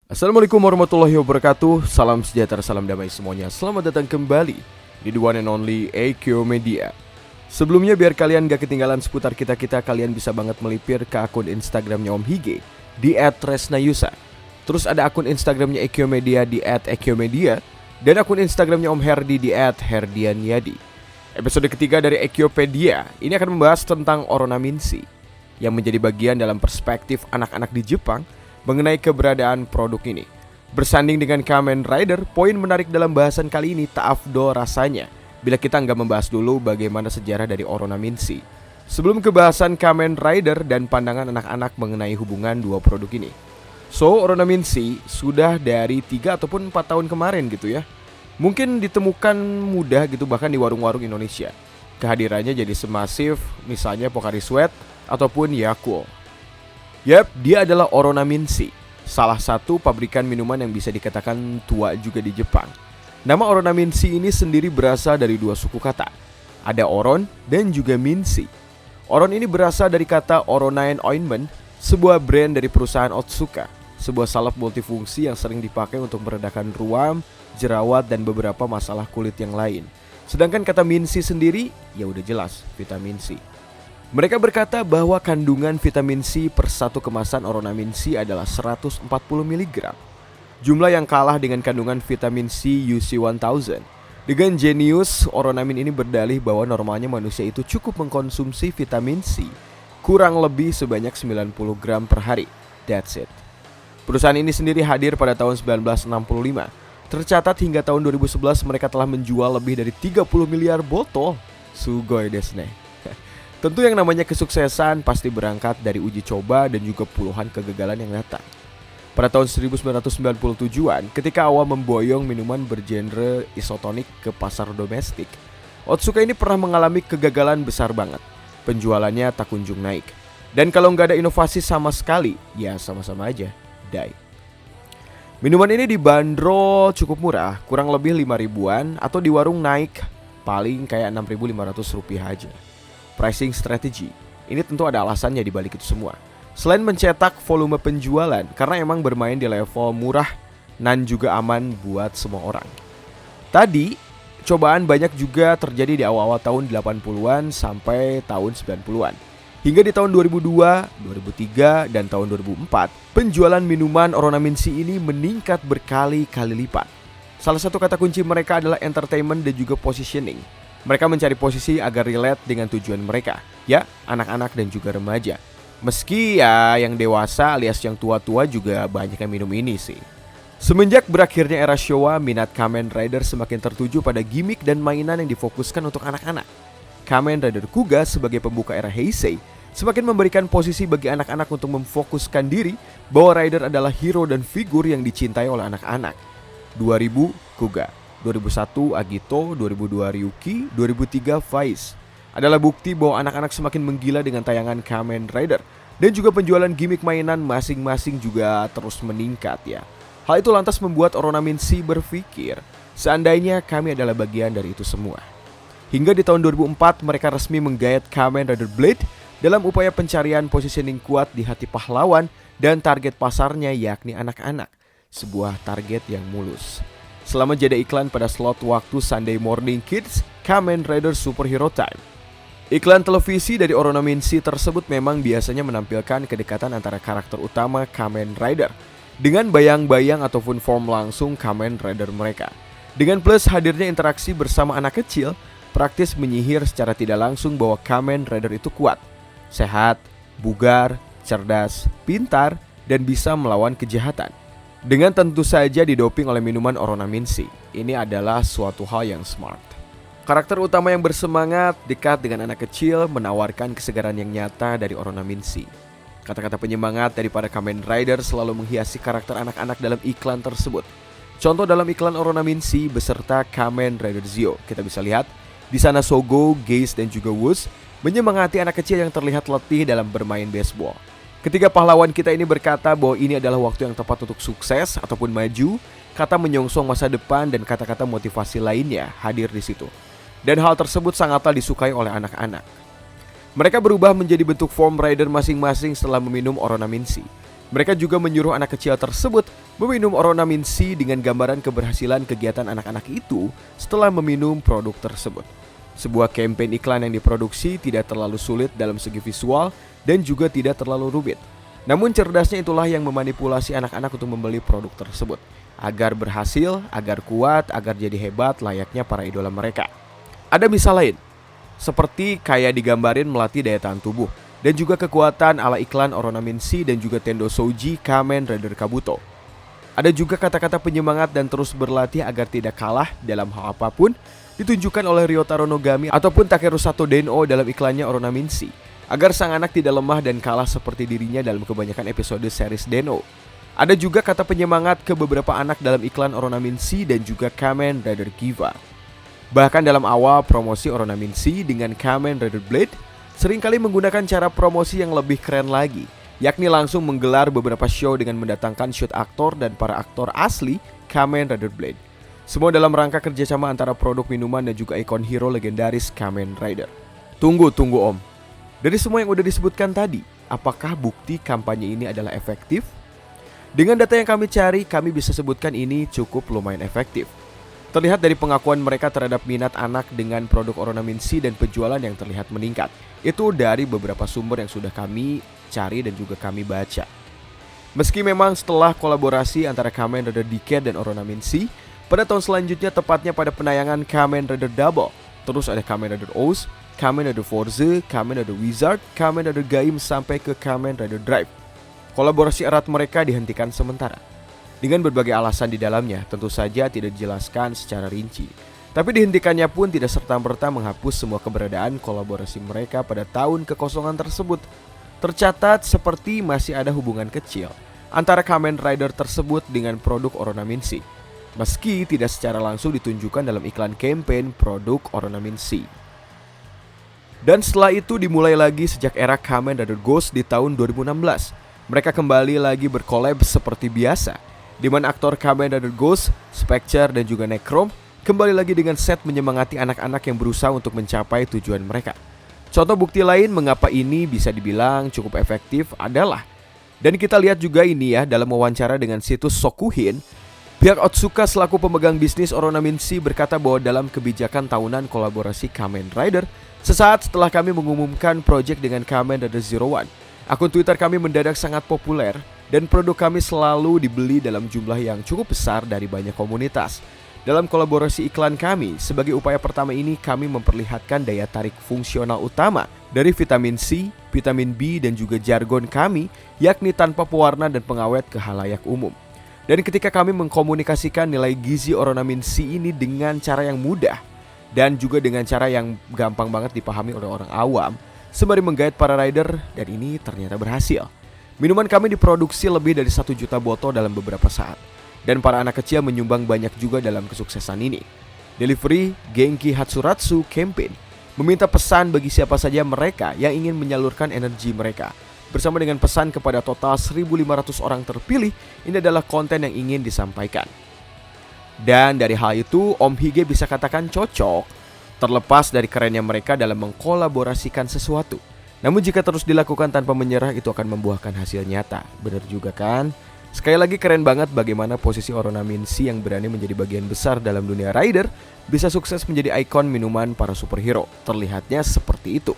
Assalamualaikum warahmatullahi wabarakatuh. Salam sejahtera, salam damai semuanya. Selamat datang kembali di The One and Only AQ Media. Sebelumnya biar kalian gak ketinggalan seputar kita-kita, kalian bisa banget melipir ke akun Instagramnya Om Hige di @tresnayusa. Terus ada akun Instagramnya AQ Media di @AQ dan akun Instagramnya Om Herdi di @herdianyadi. Episode ketiga dari AQpedia ini akan membahas tentang Oronaminshi yang menjadi bagian dalam perspektif anak-anak di Jepang mengenai keberadaan produk ini. Bersanding dengan Kamen Rider, poin menarik dalam bahasan kali ini tak afdol rasanya bila kita nggak membahas dulu bagaimana sejarah dari Oronaminshi. Sebelum ke bahasan Kamen Rider dan pandangan anak-anak mengenai hubungan dua produk ini. So, Oronaminshi sudah dari 3 ataupun 4 tahun kemarin gitu ya. Mungkin ditemukan mudah gitu bahkan di warung-warung Indonesia. Kehadirannya jadi semasif misalnya Pocari Sweat ataupun Yakult. Yap, dia adalah Oronaminshi, salah satu pabrikan minuman yang bisa dikatakan tua juga di Jepang. Nama Oronaminshi ini sendiri berasal dari dua suku kata. Ada Oron dan juga Minshi. Oron ini berasal dari kata Oronain Ointment, sebuah brand dari perusahaan Otsuka, sebuah salep multifungsi yang sering dipakai untuk meredakan ruam, jerawat, dan beberapa masalah kulit yang lain. Sedangkan kata Minshi sendiri, ya udah jelas, vitamin C. Mereka berkata bahwa kandungan vitamin C per satu kemasan Oronaminshi adalah 140 mg. Jumlah yang kalah dengan kandungan vitamin C UC1000. Dengan jenius, Oronamin ini berdalih bahwa normalnya manusia itu cukup mengkonsumsi vitamin C kurang lebih sebanyak 90 gram per hari. That's it. Perusahaan ini sendiri hadir pada tahun 1965. Tercatat hingga tahun 2011 mereka telah menjual lebih dari 30 miliar botol. Sugoi desu ne. Tentu yang namanya kesuksesan pasti berangkat dari uji coba dan juga puluhan kegagalan yang datang. Pada tahun 1997-an, ketika awal memboyong minuman bergenre isotonik ke pasar domestik, Otsuka ini pernah mengalami kegagalan besar banget. Penjualannya tak kunjung naik. Dan kalau nggak ada inovasi sama sekali, ya sama-sama aja, die. Minuman ini dibanderol cukup murah, kurang lebih 5 ribuan atau di warung naik paling kayak 6.500 rupiah aja. Pricing strategy, ini tentu ada alasannya di balik itu semua. Selain mencetak volume penjualan, karena emang bermain di level murah dan juga aman buat semua orang. Tadi, cobaan banyak juga terjadi di awal-awal tahun 80-an sampai tahun 90-an. Hingga di tahun 2002, 2003, dan tahun 2004, penjualan minuman Oronaminshi ini meningkat berkali-kali lipat. Salah satu kata kunci mereka adalah entertainment dan juga positioning. Mereka mencari posisi agar relate dengan tujuan mereka, ya anak-anak dan juga remaja. Meski ya yang dewasa alias yang tua-tua juga banyak yang minum ini sih. Semenjak berakhirnya era Showa, minat Kamen Rider semakin tertuju pada gimmick dan mainan yang difokuskan untuk anak-anak. Kamen Rider Kuga sebagai pembuka era Heisei semakin memberikan posisi bagi anak-anak untuk memfokuskan diri bahwa Rider adalah hero dan figur yang dicintai oleh anak-anak. 2000 Kuga, 2001 Agito, 2002 Ryuki, 2003 Vice adalah bukti bahwa anak-anak semakin menggila dengan tayangan Kamen Rider dan juga penjualan gimmick mainan masing-masing juga terus meningkat ya. Hal itu lantas membuat Oronaminshi berpikir, seandainya kami adalah bagian dari itu semua. Hingga di tahun 2004 mereka resmi menggayat Kamen Rider Blade dalam upaya pencarian positioning kuat di hati pahlawan dan target pasarnya yakni anak-anak. Sebuah target yang mulus. Selama jeda iklan pada slot waktu Sunday Morning Kids, Kamen Rider Superhero Time. Iklan televisi dari Oronaminshi tersebut memang biasanya menampilkan kedekatan antara karakter utama Kamen Rider dengan bayang-bayang ataupun form langsung Kamen Rider mereka. Dengan plus hadirnya interaksi bersama anak kecil, praktis menyihir secara tidak langsung bahwa Kamen Rider itu kuat, sehat, bugar, cerdas, pintar, dan bisa melawan kejahatan. Dengan tentu saja didoping oleh minuman Oronaminshi. Ini adalah suatu hal yang smart. Karakter utama yang bersemangat, dekat dengan anak kecil, menawarkan kesegaran yang nyata dari Oronaminshi. Kata-kata penyemangat dari para Kamen Rider selalu menghiasi karakter anak-anak dalam iklan tersebut. Contoh dalam iklan Oronaminshi beserta Kamen Rider Zio, kita bisa lihat di sana Sogo, Geis, dan juga Wus menyemangati anak kecil yang terlihat letih dalam bermain baseball. Ketika pahlawan kita ini berkata bahwa ini adalah waktu yang tepat untuk sukses ataupun maju, kata menyongsong masa depan dan kata-kata motivasi lainnya hadir di situ. Dan hal tersebut sangatlah disukai oleh anak-anak. Mereka berubah menjadi bentuk form rider masing-masing setelah meminum Oronaminshi. Mereka juga menyuruh anak kecil tersebut meminum Oronamin C dengan gambaran keberhasilan kegiatan anak-anak itu setelah meminum produk tersebut. Sebuah campaign iklan yang diproduksi tidak terlalu sulit dalam segi visual dan juga tidak terlalu rumit. Namun cerdasnya itulah yang memanipulasi anak-anak untuk membeli produk tersebut agar berhasil, agar kuat, agar jadi hebat layaknya para idola mereka. Ada misal lain, seperti kayak digambarin melatih daya tahan tubuh dan juga kekuatan ala iklan Oronamin C dan juga Tendo Souji Kamen Rider Kabuto. Ada juga kata-kata penyemangat dan terus berlatih agar tidak kalah dalam hal apapun ditunjukkan oleh Ryotaro Nogami ataupun Takeru Sato Den-o dalam iklannya Oronamin C, agar sang anak tidak lemah dan kalah seperti dirinya dalam kebanyakan episode series Den-o. Ada juga kata penyemangat ke beberapa anak dalam iklan Oronamin C dan juga Kamen Rider Giva. Bahkan dalam awal promosi Oronamin C dengan Kamen Rider Blade, seringkali menggunakan cara promosi yang lebih keren lagi, yakni langsung menggelar beberapa show dengan mendatangkan shoot aktor dan para aktor asli Kamen Rider Blade. Semua dalam rangka kerjasama antara produk minuman dan juga ikon hero legendaris Kamen Rider. Tunggu Om. Dari semua yang udah disebutkan tadi, apakah bukti kampanye ini adalah efektif? Dengan data yang kami cari, kami bisa sebutkan ini cukup lumayan efektif. Terlihat dari pengakuan mereka terhadap minat anak dengan produk Oronamin C dan penjualan yang terlihat meningkat. Itu dari beberapa sumber yang sudah kami cari dan juga kami baca. Meski memang setelah kolaborasi antara Kamen Rider Decade dan Oronamin C, pada tahun selanjutnya tepatnya pada penayangan Kamen Rider Double, terus ada Kamen Rider Oz, Kamen Rider Forze, Kamen Rider Wizard, Kamen Rider Gaim sampai ke Kamen Rider Drive. Kolaborasi erat mereka dihentikan sementara. Dengan berbagai alasan di dalamnya, tentu saja tidak dijelaskan secara rinci. Tapi dihentikannya pun tidak serta-merta menghapus semua keberadaan kolaborasi mereka pada tahun kekosongan tersebut. Tercatat seperti masih ada hubungan kecil antara Kamen Rider tersebut dengan produk Oronamin C, meski tidak secara langsung ditunjukkan dalam iklan campaign produk Oronamin C. Dan setelah itu dimulai lagi sejak era Kamen Rider Ghost di tahun 2016. Mereka kembali lagi berkolab seperti biasa, di mana aktor Kamen Rider Ghost, Spectre dan juga Necrom kembali lagi dengan set menyemangati anak-anak yang berusaha untuk mencapai tujuan mereka. Contoh bukti lain mengapa ini bisa dibilang cukup efektif adalah, dan kita lihat juga ini ya dalam wawancara dengan situs Sokuhin, pihak Otsuka selaku pemegang bisnis Oronamin C berkata bahwa dalam kebijakan tahunan kolaborasi Kamen Rider, sesaat setelah kami mengumumkan proyek dengan Kamen Rider Zero One, akun Twitter kami mendadak sangat populer dan produk kami selalu dibeli dalam jumlah yang cukup besar dari banyak komunitas. Dalam kolaborasi iklan kami, sebagai upaya pertama ini kami memperlihatkan daya tarik fungsional utama dari vitamin C, vitamin B dan juga jargon kami, yakni tanpa pewarna dan pengawet ke halayak umum. Dan ketika kami mengkomunikasikan nilai gizi Oronamin C ini dengan cara yang mudah dan juga dengan cara yang gampang banget dipahami oleh orang awam, sembari menggait para rider, dan ini ternyata berhasil. Minuman kami diproduksi lebih dari 1 juta botol dalam beberapa saat, dan para anak kecil menyumbang banyak juga dalam kesuksesan ini. Delivery Genki Hatsuratsu Campaign meminta pesan bagi siapa saja mereka yang ingin menyalurkan energi mereka. Bersama dengan pesan kepada total 1.500 orang terpilih, ini adalah konten yang ingin disampaikan. Dan dari hal itu, Om Hige bisa katakan cocok, terlepas dari kerennya mereka dalam mengkolaborasikan sesuatu. Namun jika terus dilakukan tanpa menyerah, itu akan membuahkan hasil nyata. Bener juga kan? Sekali lagi keren banget bagaimana posisi Oronamin C yang berani menjadi bagian besar dalam dunia rider bisa sukses menjadi ikon minuman para superhero. Terlihatnya seperti itu.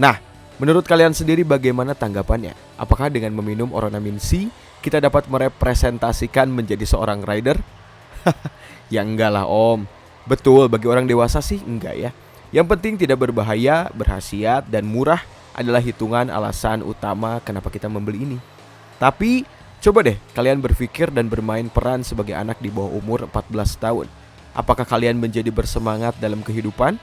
Nah, menurut kalian sendiri bagaimana tanggapannya? Apakah dengan meminum Oronamin C kita dapat merepresentasikan menjadi seorang rider? Ya enggak lah Om. Betul, bagi orang dewasa sih enggak ya. Yang penting tidak berbahaya, berkhasiat, dan murah adalah hitungan alasan utama kenapa kita membeli ini. Tapi coba deh kalian berpikir dan bermain peran sebagai anak di bawah umur 14 tahun. Apakah kalian menjadi bersemangat dalam kehidupan?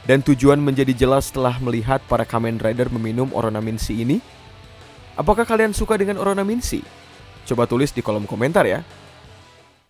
Dan tujuan menjadi jelas setelah melihat para Kamen Rider meminum Oronamin C ini? Apakah kalian suka dengan Oronamin C? Coba tulis di kolom komentar ya.